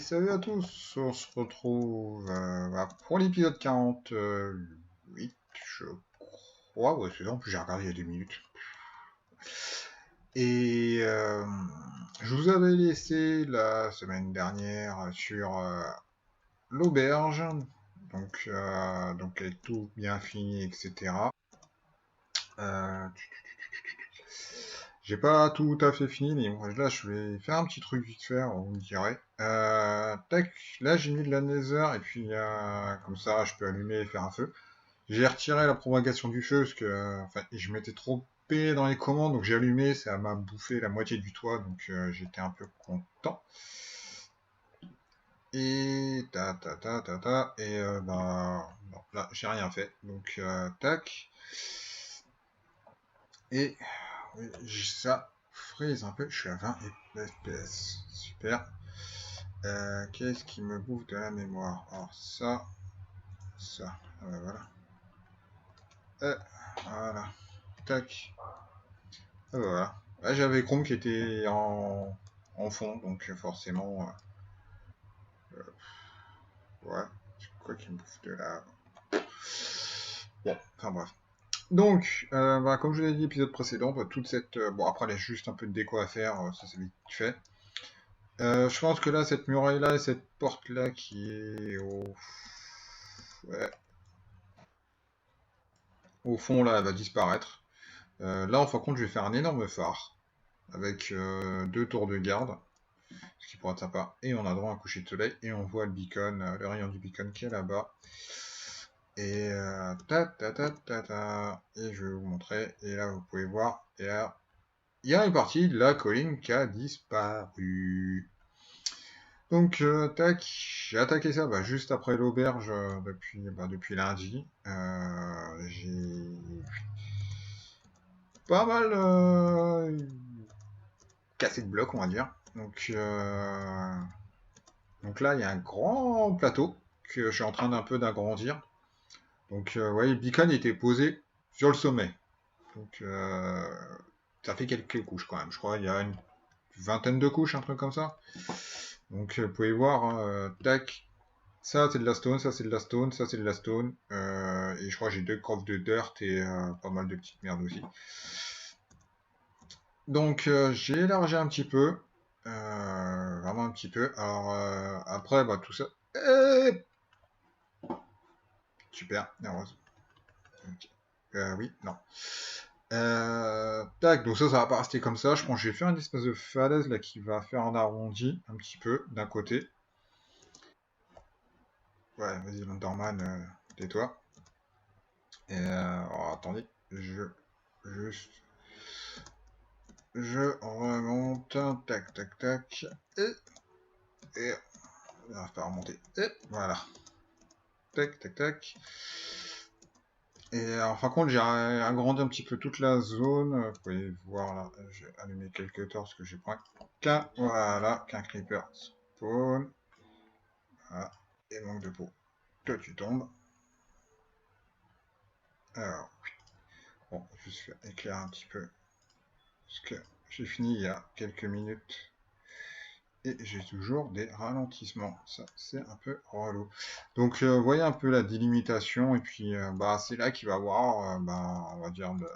Salut à tous, on se retrouve pour l'épisode 48, je crois, ouais c'est ça, en plus j'ai regardé il y a 2 minutes. Et je vous avais laissé la semaine dernière sur l'auberge, donc elle est tout bien fini, etc. Euh, J'ai pas tout à fait fini, mais bon, là je vais faire un petit truc vite fait, vous me direz. Tac, là j'ai mis de la nether et puis comme ça je peux allumer et faire un feu. J'ai retiré la propagation du feu parce que enfin, je m'étais trompé dans les commandes, donc j'ai allumé, ça m'a bouffé la moitié du toit, donc j'étais un peu content. Et et non, là j'ai rien fait, donc tac. Et oui, ça frise un peu, je suis à 20 FPS, super. Qu'est-ce qui me bouffe de la mémoire? Alors ça, voilà. Voilà, tac, voilà. Là j'avais Chrome qui était en fond, donc forcément, ouais, c'est quoi qui me bouffe de la... Bon, enfin bref. Donc, comme je vous l'ai dit l'épisode précédent, toute cette... bon, après, il y a juste un peu de déco à faire, ça c'est vite fait. Je pense que là, cette muraille-là et cette porte-là qui est ouais, au fond, là, elle va disparaître. Là, en fin de compte, je vais faire un énorme phare avec 2 tours de garde, ce qui pourrait être sympa. Et on a droit à un coucher de soleil et on voit le beacon, le rayon du beacon qui est là-bas. Et et je vais vous montrer. Et là, vous pouvez voir. Et là, il y a une partie de la colline qui a disparu. Donc, tac, j'ai attaqué ça juste après l'auberge depuis lundi. J'ai pas mal cassé de blocs, on va dire. Donc là, il y a un grand plateau que je suis en train d'un peu d'agrandir. Donc, vous voyez, le beacon était posé sur le sommet. Donc, ça fait quelques couches quand même. Je crois qu'il y a une vingtaine de couches, un truc comme ça. Donc, vous pouvez voir, tac, ça c'est de la stone, ça c'est de la stone, ça c'est de la stone. Et je crois que j'ai 2 crofts de dirt et pas mal de petites merdes aussi. Donc j'ai élargi un petit peu. Vraiment un petit peu. Alors après, tout ça. Super, heureuse. Oui, non. Tac, donc ça va pas rester comme ça. Je pense que je vais faire une espèce de falaise là qui va faire un arrondi un petit peu d'un côté. Ouais, vas-y, Landerman, tais-toi. Et alors, attendez, juste, je remonte, tac, tac, tac, et on va faire remonter, et voilà, tac, tac, tac. Et en fin de compte, j'ai agrandi un petit peu toute la zone. Vous pouvez voir là, j'ai allumé quelques torches que j'ai point qu'un creeper spawn. Voilà, et manque de peau. Toi, tu tombes. Alors, bon, je vais juste faire éclairer un petit peu. Parce que j'ai fini il y a quelques minutes. Et j'ai toujours des ralentissements. Ça, c'est un peu relou. Donc, vous voyez un peu la délimitation. Et puis, c'est là qu'il va y avoir, on va dire, le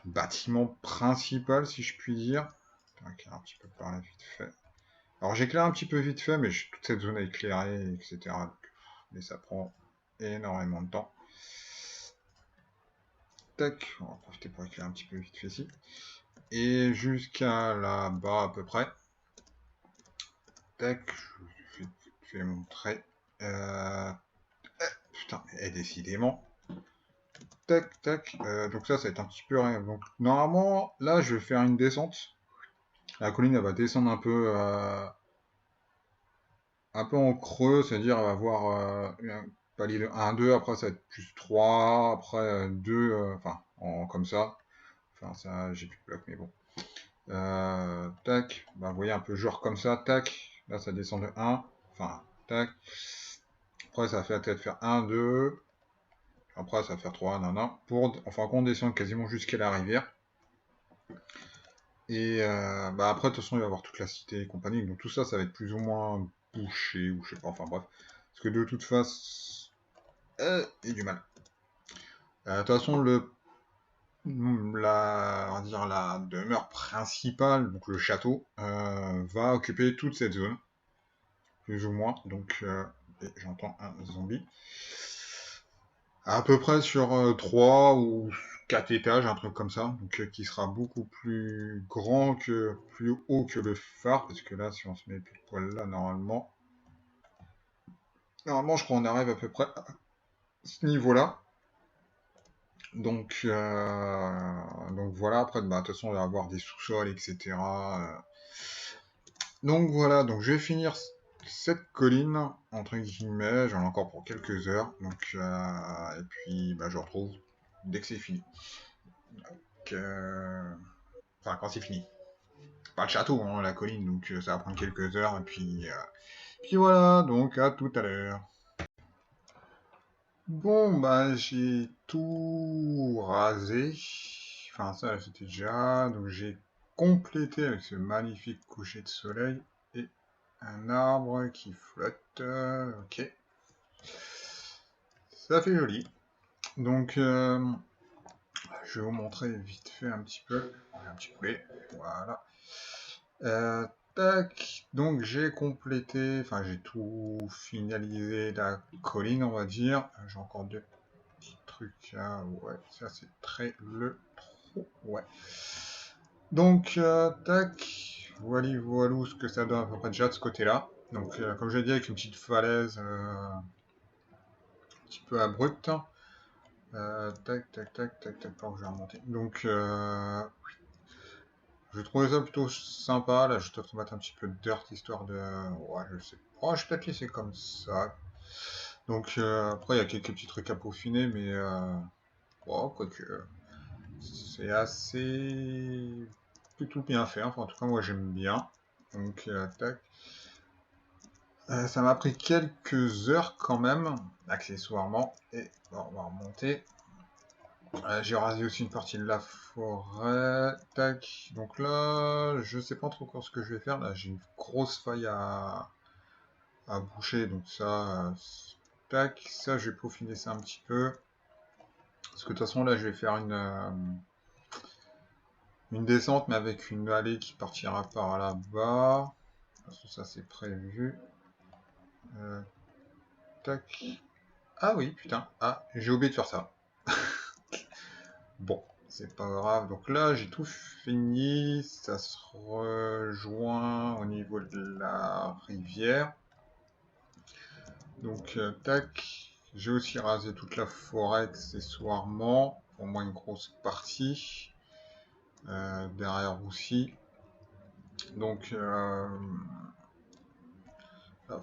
bâtiment principal, si je puis dire. Je vais éclairer un petit peu par là, vite fait. Alors, j'éclaire un petit peu vite fait, mais j'ai toute cette zone à éclairer, etc. Donc, mais ça prend énormément de temps. Tac, on va profiter pour éclairer un petit peu vite fait ici. Et jusqu'à là-bas à peu près. Tac, je vais montrer. Putain, mais décidément. Tac, tac. Donc ça va être un petit peu rien. Donc normalement, là, je vais faire une descente. La colline, elle va descendre un peu en creux, c'est-à-dire elle va avoir un palier de 1, 2, après ça va être plus 3, après 2, comme ça. Enfin, ça, j'ai plus de blocs, mais bon. Tac, vous voyez un peu genre comme ça, tac. Là, ça descend de 1, enfin, tac. Après, ça va peut-être faire 1, 2. Après, ça va faire 3, non, non. Pour, enfin, qu'on descend quasiment jusqu'à la rivière. Et bah après, de toute façon, il va y avoir toute la cité et compagnie. Donc tout ça, ça va être plus ou moins bouché, ou je sais pas, enfin bref. Parce que de toute façon, il y a du mal. De toute façon, on va dire la demeure principale, donc le château, va occuper toute cette zone, plus ou moins. Donc, et j'entends un zombie. À peu près sur 3 ou 4 étages, un truc comme ça, donc qui sera beaucoup plus grand que, plus haut que le phare, parce que là, si on se met pile poil là, normalement, je crois qu'on arrive à peu près à ce niveau-là. Donc voilà, après, bah, de toute façon, on va avoir des sous-sols, etc. Donc voilà, donc je vais finir cette colline, entre guillemets, j'en ai encore pour quelques heures, donc, et puis bah, je retrouve dès que c'est fini. Donc, enfin, quand c'est fini. Pas le château, hein, la colline, donc ça va prendre quelques heures, et puis voilà, donc à tout à l'heure. Bon, bah j'ai tout rasé, enfin ça c'était déjà, donc j'ai complété avec ce magnifique coucher de soleil, et un arbre qui flotte, ok, ça fait joli. Donc je vais vous montrer vite fait un petit poulet, voilà. Tac, donc j'ai complété, enfin j'ai tout finalisé la colline, on va dire. J'ai encore deux petits trucs là, ouais, ça c'est très le trop, ouais. Donc, tac, voilà, voilà ce que ça donne à peu près déjà de ce côté-là. Donc, comme je l'ai dit, avec une petite falaise un petit peu abrupte. Tac, tac, tac, tac, tac, alors je vais remonter. Donc, je trouvais ça plutôt sympa. Là, je vais peut-être mettre un petit peu de dirt histoire de. Ouais, je sais. Oh, je vais peut-être laisser comme ça. Donc, après, il y a quelques petits trucs à peaufiner, mais. Oh, quoique. C'est assez. Plutôt bien fait. Enfin, en tout cas, moi, j'aime bien. Donc, tac. Ça m'a pris quelques heures quand même, accessoirement. Et bon, on va remonter. J'ai rasé aussi une partie de la forêt. Tac. Donc là, je sais pas trop encore ce que je vais faire. Là, j'ai une grosse faille à boucher. Donc ça, tac. Ça, je vais peaufiner ça un petit peu. Parce que de toute façon, là, je vais faire une descente, mais avec une allée qui partira par là-bas. De toute façon, ça, c'est prévu. Euh, tac. Ah oui, putain. Ah, j'ai oublié de faire ça. Bon, c'est pas grave. Donc là, j'ai tout fini. Ça se rejoint au niveau de la rivière. Donc, tac. J'ai aussi rasé toute la forêt accessoirement. Au moins une grosse partie. Derrière aussi. Donc, là,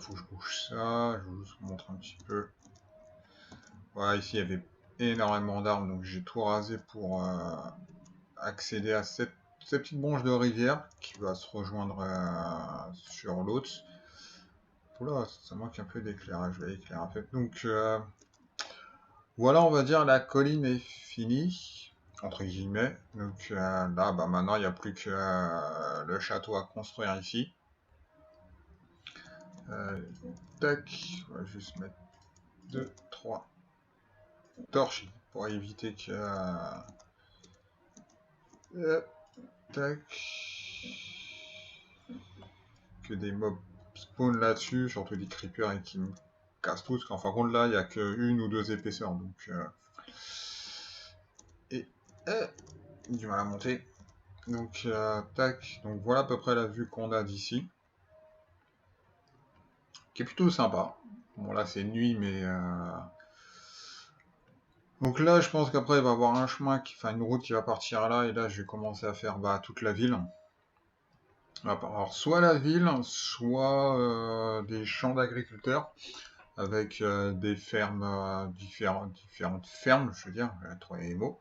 faut que je bouge ça. Je vous montre un petit peu. Voilà, ici, il y avait énormément d'arbres. Donc, j'ai tout rasé pour accéder à cette petite branche de rivière qui va se rejoindre sur l'autre. Oula, ça manque un peu d'éclairage, je vais éclairer un peu. Donc voilà, on va dire la colline est finie, entre guillemets. Donc là, bah, maintenant, il n'y a plus que le château à construire ici. Euh, tac, on va juste mettre 2, 3 torches pour éviter que... tac, que des mobs spawn là-dessus, surtout des creepers et qui me cassent tous. En fin de compte, là, il n'y a qu'une ou deux épaisseurs. Donc, et du mal à monter. Donc, tac. Donc, voilà à peu près la vue qu'on a d'ici. Qui est plutôt sympa. Bon, là, c'est nuit, mais. Donc là, je pense qu'après, il va y avoir un chemin, enfin une route qui va partir là. Et là, je vais commencer à faire bah, toute la ville. Alors, soit la ville, soit des champs d'agriculteurs avec des fermes, différentes fermes, je veux dire, je vais trouver les mots.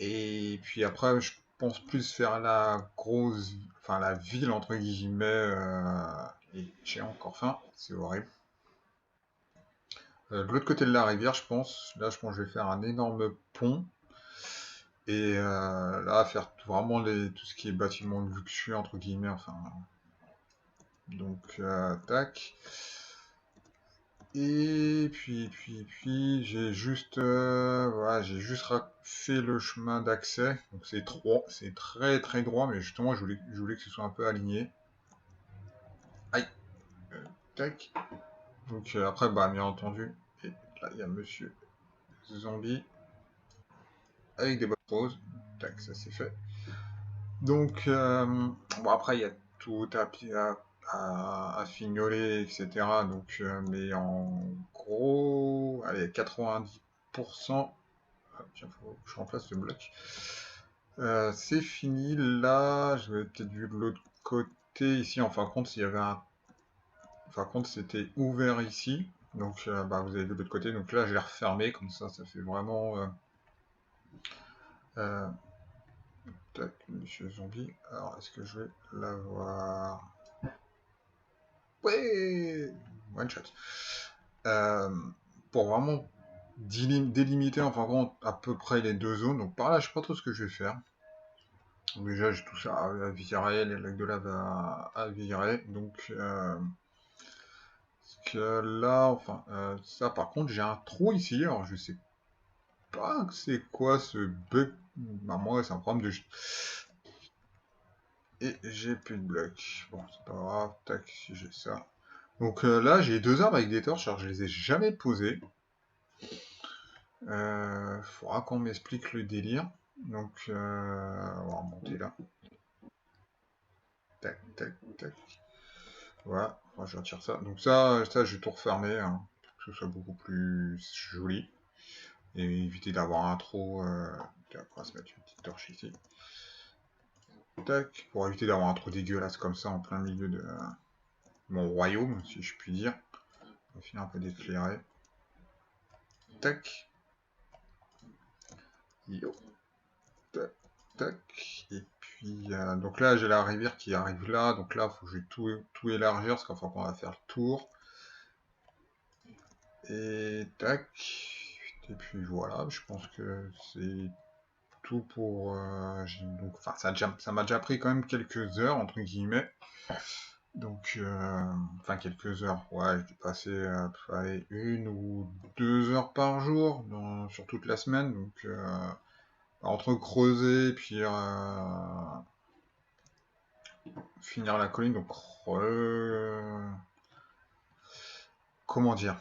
Et puis après, je pense plus faire la grosse, enfin la ville entre guillemets, et j'ai encore faim, c'est horrible. De l'autre côté de la rivière, je pense, là je pense que je vais faire un énorme pont, Et là, faire vraiment tout ce qui est bâtiment luxueux, entre guillemets, enfin. Donc, tac. Et puis, voilà, j'ai juste fait le chemin d'accès. Donc c'est droit, c'est très très droit, mais justement, je voulais que ce soit un peu aligné. Aïe, tac. Donc après, bah, bien entendu, et là, il y a Monsieur Zombie avec des bottes roses. Tac, ça c'est fait. Donc, bon, après, il y a tout à fignoler, etc. Donc, mais en gros, allez, 90%. Ah, tiens, faut que je remplace le bloc. C'est fini. Là, je vais peut-être vu de l'autre côté ici. En fin de compte, s'il y avait un. En fin de compte, c'était ouvert ici. Donc, bah, vous avez vu de l'autre côté. Donc là, je l'ai refermé. Comme ça fait vraiment. Euh, Tac, Monsieur Zombie. Alors, est-ce que je vais l'avoir? Ouais, one shot. Euh, pour vraiment délimiter en fin de compte à peu près les deux zones. Donc par là, je sais pas trop ce que je vais faire. Donc, déjà, j'ai tout ça à virer, les lacs de lave à virer. Donc que là, enfin, ça par contre, j'ai un trou ici. Alors je sais pas c'est quoi ce bug. Bah, moi, c'est un problème de. Et j'ai plus de blocs. Bon, c'est pas grave. Tac, si j'ai ça. Donc là, j'ai deux armes avec des torches, alors je les ai jamais posées. Faudra qu'on m'explique le délire. Donc, on va remonter là. Tac, tac, tac. Voilà, enfin, je retire ça. Donc ça je vais tout refermer, hein, pour que ce soit beaucoup plus joli. Et éviter d'avoir un trou. On va se mettre une petite torche ici. Tac, pour éviter d'avoir un trou dégueulasse comme ça en plein milieu de mon royaume, si je puis dire. On va finir un peu d'éclairer. Tac. Yo. Tac, tac. Et puis, donc là, j'ai la rivière qui arrive là. Donc là, il faut que je tout élargir, parce qu'enfin, qu'on va faire le tour. Et tac. Et puis voilà, je pense que c'est tout pour. Donc, enfin, ça m'a déjà pris quand même quelques heures, entre guillemets. Donc, enfin, quelques heures. Ouais, j'ai passé allez, 1 ou 2 heures par jour sur toute la semaine. Donc, entre creuser et puis finir la colline, donc comment dire,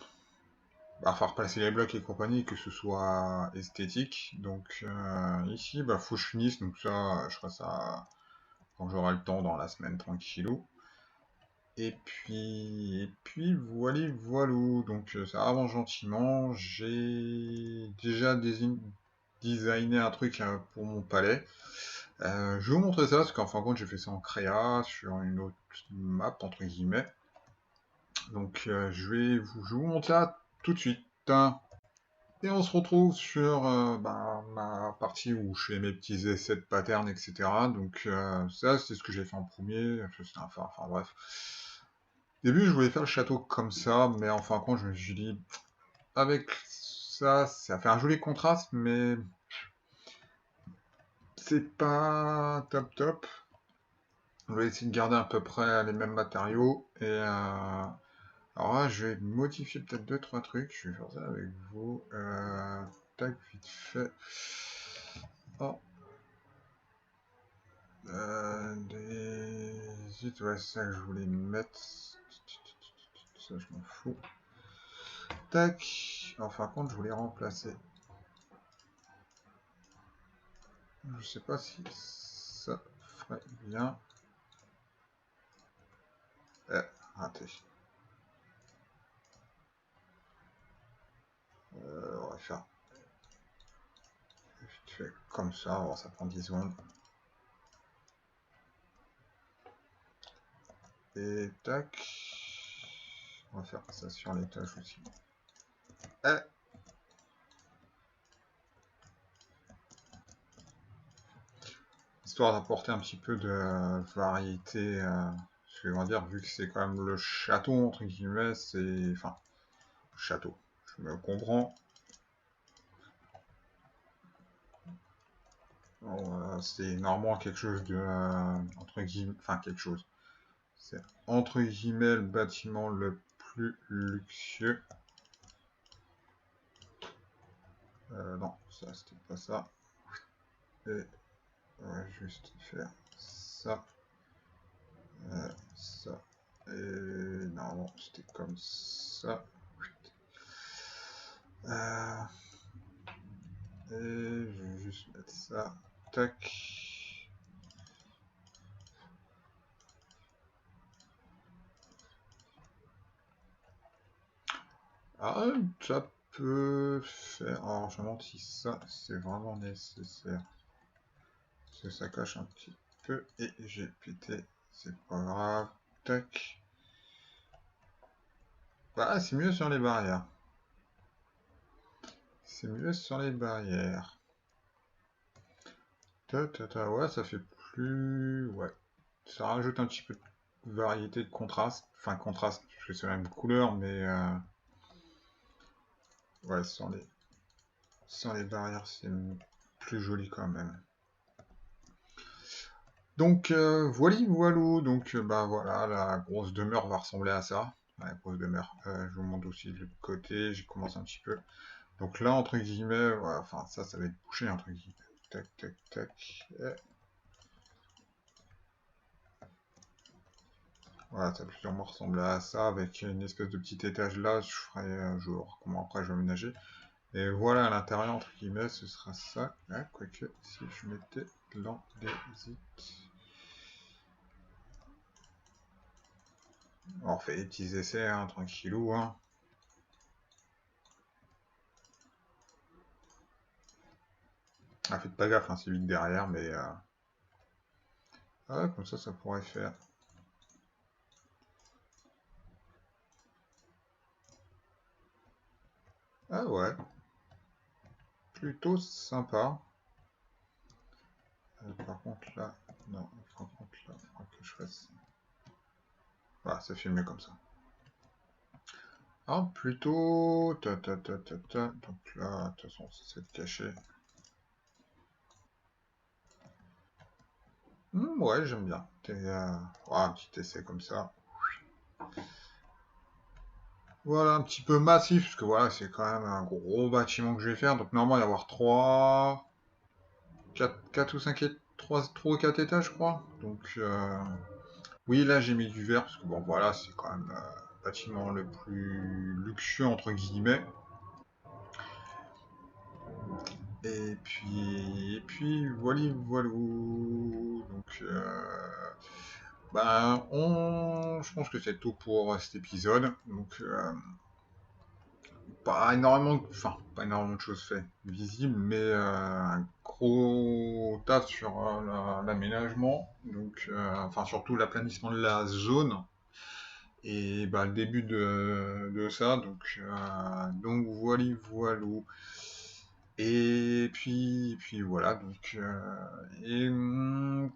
bah, faire passer les blocs et compagnie, que ce soit esthétique. Donc ici, bah faut que je finisse, donc ça, je ferai ça quand j'aurai le temps dans la semaine tranquillou. Et puis voilà, voilou. Donc ça avance gentiment. J'ai déjà designé un truc pour mon palais. Je vais vous montrer ça parce qu'en fin de compte j'ai fait ça en créa sur une autre map entre guillemets. Donc je vais vous montrer ça tout de suite. Et on se retrouve sur bah, ma partie où je fais mes petits essais de pattern, etc. Donc ça c'est ce que j'ai fait en premier. Enfin bref. Au début je voulais faire le château comme ça, mais en fin de compte je me suis dit avec ça fait un joli contraste, mais c'est pas top top. On va essayer de garder à peu près les mêmes matériaux. Et alors là, je vais modifier peut-être deux trois trucs. Je vais faire ça avec vous. Tac, vite fait. Oh. Zut, ouais, c'est ça que je voulais mettre. Ça, je m'en fous. Tac. En fin de compte, je voulais remplacer. Je sais pas si ça ferait bien. Raté. On va faire vite fait comme ça. Alors, ça prend 10 secondes. Et tac. On va faire ça sur l'étage aussi. Histoire d'apporter un petit peu de variété. Je vais dire, vu que c'est quand même le château, entre guillemets, c'est. Enfin, château, je me comprends. C'est normalement quelque chose de entre guillemets, enfin quelque chose. C'est entre guillemets le bâtiment le plus luxueux. Non, ça c'était pas ça. Et on va juste faire ça, ça. Et normalement c'était comme ça. Et je vais juste mettre ça. Tac. Ah, ça peut faire. Alors, je me demande si ça, c'est vraiment nécessaire. Parce que ça cache un petit peu. Et j'ai pété. C'est pas grave. Tac. Bah, c'est mieux sur les barrières. C'est mieux sur les barrières. Ouais, ça fait plus. Ouais. Ça rajoute un petit peu de variété de contraste. Enfin, contraste, parce que c'est la même couleur, mais. Ouais, sur les barrières, c'est plus joli quand même. Donc, voilou. Donc, bah voilà, la grosse demeure va ressembler à ça. La grosse demeure. Je vous montre aussi le côté. J'ai commencé un petit peu. Donc là, entre guillemets, ouais, enfin, ça va être bouché, entre guillemets. Tac, tac, tac. Voilà, ça va plus ou moins ressembler à ça, avec une espèce de petit étage là. Je ferai un jour, comment après je vais aménager. Et voilà, à l'intérieur, entre guillemets, ce sera ça. Ah, quoique, si je mettais l'andésite. On fait des petits essais, hein, tranquillou. Hein. Ah, faites pas gaffe, hein, c'est vite derrière, mais... Ah, comme ça pourrait faire. Ah ouais, plutôt sympa. Par contre là, non, par contre là, il faudra que je fasse... Voilà, ça fait mieux comme ça. Ah, plutôt... Donc là, de toute façon, c'est caché. Ouais, j'aime bien. Un petit essai comme ça. Voilà, un petit peu massif, parce que voilà, c'est quand même un gros bâtiment que je vais faire. Donc normalement, il va y avoir 3, 4 ou 5 3 ou 4 étages, je crois. Donc oui, là j'ai mis du verre, parce que bon voilà, c'est quand même le bâtiment le plus luxueux, entre guillemets. Voilà, voilà. Donc, je pense que c'est tout pour cet épisode. Donc, pas énormément de choses faites visibles, mais un gros taf sur l'aménagement. Donc, enfin, surtout l'aplanissement de la zone. Et bah, le début de ça. Donc voilà, voilà. Et puis voilà, donc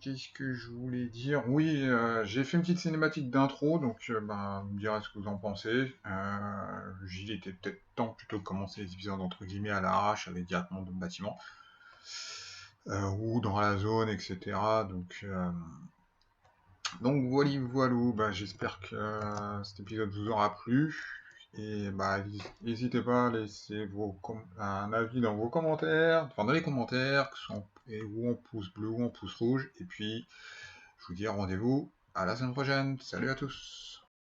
qu'est-ce que je voulais dire? Oui, j'ai fait une petite cinématique d'intro, donc vous me direz ce que vous en pensez. Il était peut-être temps plutôt de commencer les épisodes entre guillemets à l'arrache avec directement dans le bâtiment ou dans la zone, etc. Donc voilà, voilà. J'espère que cet épisode vous aura plu. Et n'hésitez pas à laisser un avis dans vos commentaires, enfin dans les commentaires, que ce soit ou en pouce bleu ou en pouce rouge. Et puis, je vous dis rendez-vous à la semaine prochaine. Salut à tous!